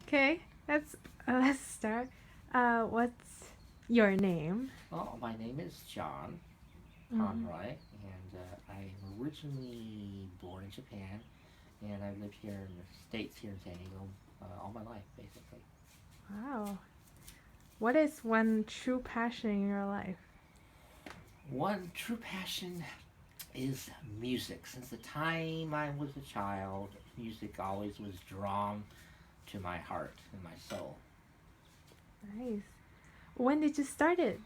Okay, let's start. What's your name? Well, my name is John Hmm. Conroy, and I'm originally born in Japan, and I've lived here in the States, here in San Diego, all my life, basically. Wow. What is one true passion in your life? One true passion is music. Since the time I was a child, music always was drawn to my heart and my soul. Nice. When did you start it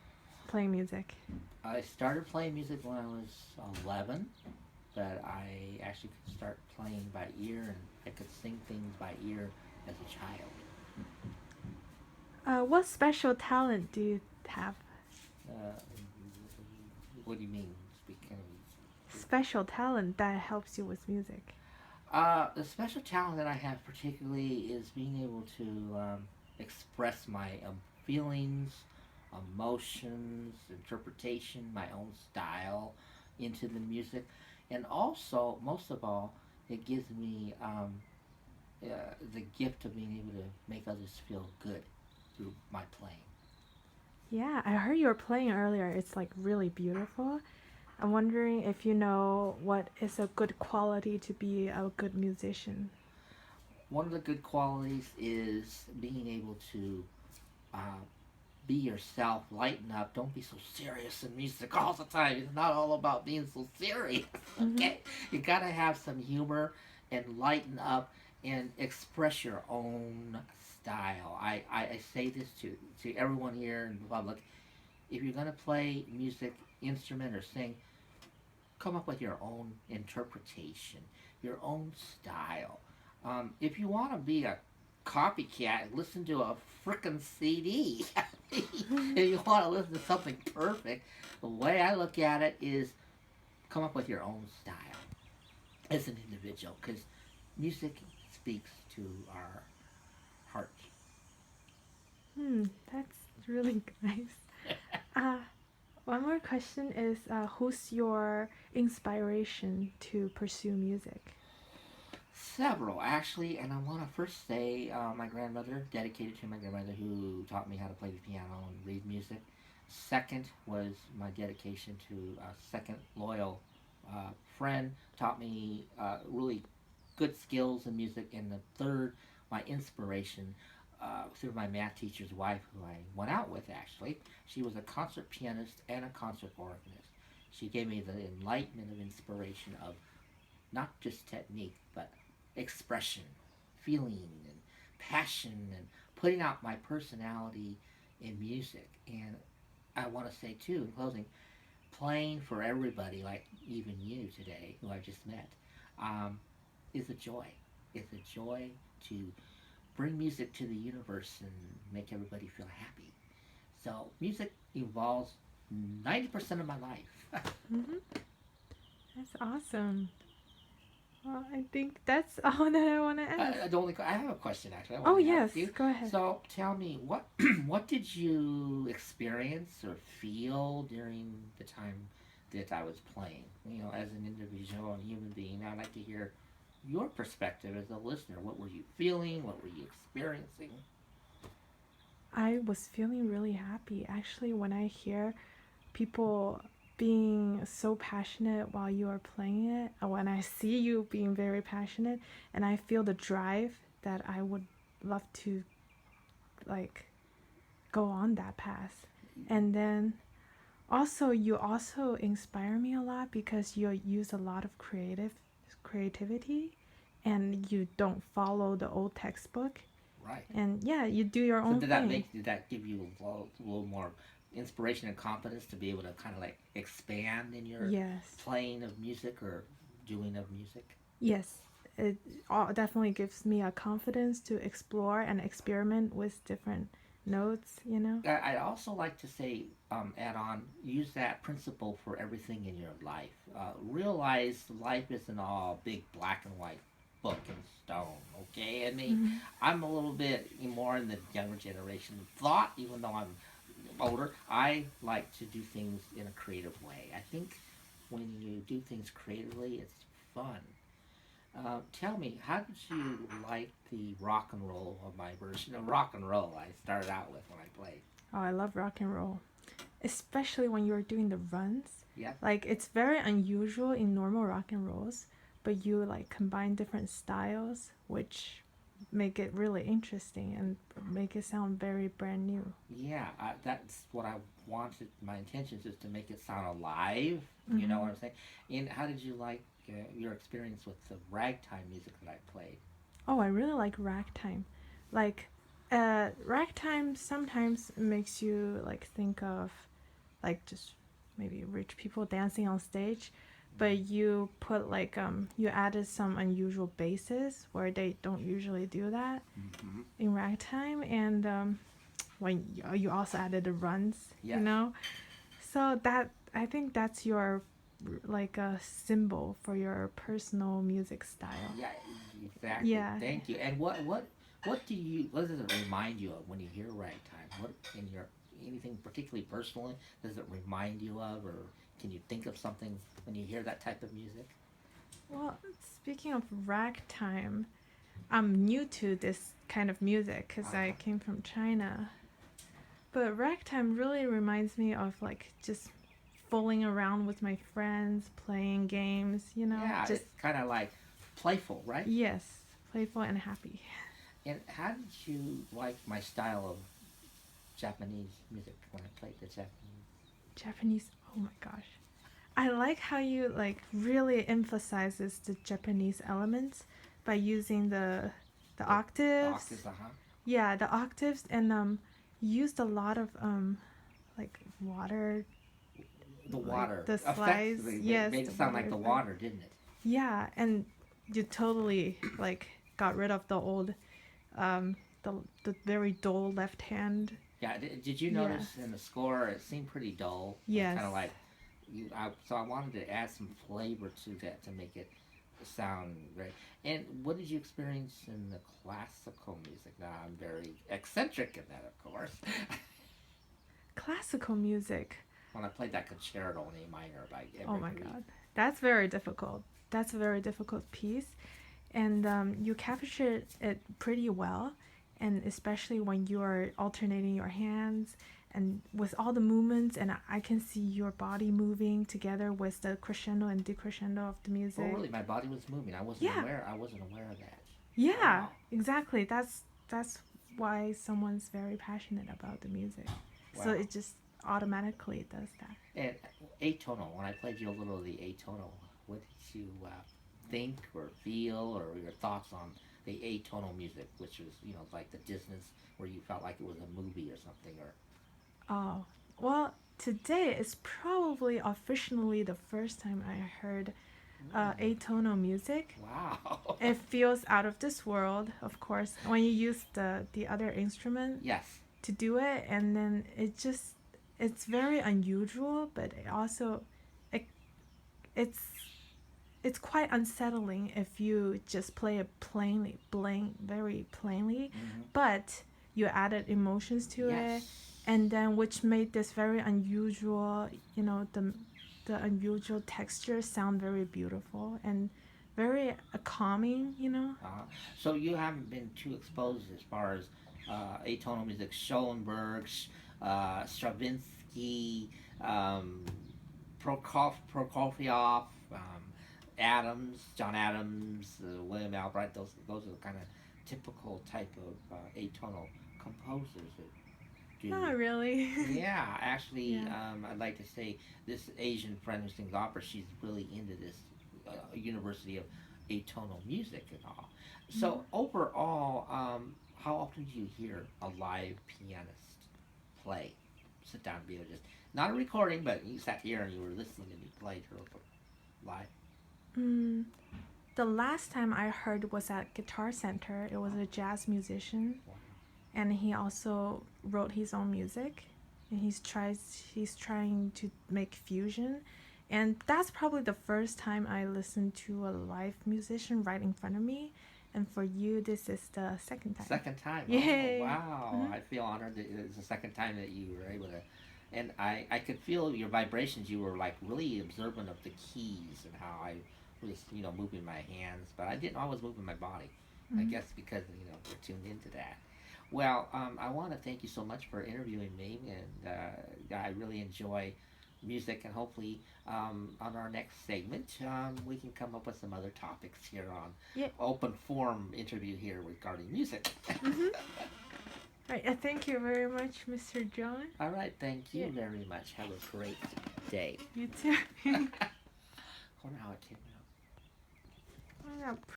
playing music? I started playing music when I was 11, but I actually could start playing by ear, and I could sing things by ear as a child. What special talent do you have? Uh, what do you mean? Speaking Special talent that helps you with music. the special talent that I have particularly is being able to express my feelings, emotions, interpretation, my own style into the music, and also, most of all, it gives me the gift of being able to make others feel good through my playing. Yeah, I heard you were playing earlier. It's like really beautiful. I'm wondering if you know what is a good quality to be a good musician. One of the good qualities is being able to uh, be yourself, lighten up. Don't be so serious in music all the time. It's not all about being so serious, Hmm. okay? You gotta have some humor and lighten up and express your own style. I say this to everyone here in the public. If you're gonna play music, instrument, or sing, come up with your own interpretation, your own style. If you want to be a copycat, listen to a frickin' CD. If you want to listen to something perfect, the way I look at it is come up with your own style as an individual, because music speaks to our hearts. That's really nice. Uh, One more question is who's your inspiration to pursue music? Several, actually, and I want to first say my grandmother, dedicated to my grandmother who taught me how to play the piano and read music. Second was my dedication to a second loyal friend, taught me really good skills in music. And the third, my inspiration through my math teacher's wife, who I went out with actually. She was a concert pianist and a concert organist. She gave me the enlightenment of inspiration of not just technique, but expression, feeling, and passion, and putting out my personality in music. And I want to say, too, in closing, playing for everybody, like even you today, who I just met, um, is a joy. It's a joy to bring music to the universe and make everybody feel happy. So, music involves 90% of my life. Hmm. That's awesome. Well, I think that's all that I want to ask. I have a question actually. I Oh, wanted to ask yes, you. go ahead. So tell me, what what did you experience or feel during the time that I was playing? You know, as an individual and human being, I'd like to hear your perspective as a listener. What were you feeling? What were you experiencing? I was feeling really happy actually when I hear people being so passionate while you are playing it, and when I see you being very passionate, and I feel the drive that I would love to like go on that path. And then also you also inspire me a lot because you use a lot of creativity and you don't follow the old textbook, Right. and yeah, you do your So own thing. did that give you a little more inspiration and confidence to be able to kind of like expand in your Yes. playing of music or doing of music? Yes, it definitely gives me a confidence to explore and experiment with different notes, you know? I'd also like to say, add on, use that principle for everything in your life. Realize life isn't all big black and white book and stone, okay? Mm-hmm. I'm a little bit more in the younger generation thought, even though I'm older. I like to do things in a creative way. I think when you do things creatively, it's fun. Tell me, how did you like the rock and roll of my version of rock and roll I started out with when I played? Oh, I love rock and roll, especially when you're doing the runs. Yep. Like it's very unusual in normal rock and rolls, but you like combine different styles, which make it really interesting and make it sound very brand new. Yeah, that's what I wanted. My intentions is to make it sound alive. You know Hmm. what I'm saying? And how did you like your experience with the ragtime music that I played? Oh, I really like ragtime. Like, ragtime sometimes makes you like think of like just maybe rich people dancing on stage, but you put like you added some unusual basses where they don't usually do that Mm-hmm. in ragtime, and when you also added the runs, you Yes. know. So that I think that's your like a symbol for your personal music style. Yeah, exactly. Yeah. Thank you. And what does it remind you of when you hear ragtime? What in your anything particularly personally does it remind you of, or can you think of something when you hear that type of music? Well, speaking of ragtime, I'm new to this kind of music because I Uh-huh. came from China. But ragtime really reminds me of like just fooling around with my friends, playing games, you know? Yeah, Just, it's kind of like playful, right? yes, playful and happy. And how did you like my style of Japanese music when I played the Japanese? Japanese, oh my gosh. I like how you like really emphasizes the Japanese elements by using the The octaves. octaves, uh huh. Yeah, the octaves and used a lot of like water, The like water the slides. effectively Yes, made the it sound water like the effect. water, didn't it? Yeah, and you totally like got rid of the old um the the very dull left hand. Yeah. Did you Yeah. notice in the score it seemed pretty dull? Yes. Kind of like you. So I wanted to add some flavor to that to make it sound great. And what did you experience in the classical music? Now I'm very eccentric in that, of course. Classical music. When I played that concerto in A minor by Oh Edvard my Grieg. god. That's very difficult. That's a very difficult piece, and you captured it pretty well, and especially when you are alternating your hands and with all the movements, and I can see your body moving together with the crescendo and decrescendo of the Oh, music. really? My body was moving. Yeah, I wasn't aware of that. yeah, Wow. exactly. That's why someone's very passionate about the music. So Wow. it just automatically does that. And atonal. When I played you a little of the atonal, what did you think or feel, or your thoughts on the atonal music, which was like the dissonance where you felt like it was a movie or something, or Oh, well, today is probably officially the first time I heard mm, atonal music. wow. It feels out of this world, of course, when you use the other instrument Yes. to do it, and then it's very unusual, but it also it, it's it's quite unsettling if you just play it plainly, very plainly, Hmm. but you added emotions to it, Yes. and then which made this very unusual, the unusual texture sound very beautiful and very calming, So you haven't been too exposed as far as atonal music, Schoenberg, Stravinsky, um, Prokofiev, Adams, John Adams, William Albright. Those are the kind of typical type of atonal composers that do. not really. Yeah, actually, Yeah. I'd like to say this Asian friend who sings opera. She's really into this University of Atonal Music and all. Mm. So overall, how often do you hear a live pianist play? Sit down and be able to just not a recording, but you sat here and you were listening and you played her live. Mm. The last time I heard was at Guitar Center. It was a jazz musician, Wow. and he also wrote his own music, and he's trying to make fusion, and that's probably the first time I listened to a live musician right in front of me, and for you this is the second time. Second time. Oh, Yay. wow. Hmm. I feel honored that it's the second time that you were able to. And I could feel your vibrations. You were like really observant of the keys and how I was, moving my hands, but I didn't always move in my body. I Mhm. guess because, we're tuned into that. Well, I want to thank you so much for interviewing me, and I really enjoy music, and hopefully on our next segment we can come up with some other topics here on Yeah. open forum interview here regarding music. Mhm. Right. Thank you very much, Mr. John. All right, thank Yeah. you very much. Have a great day. You too. Wonder how it came out. Why not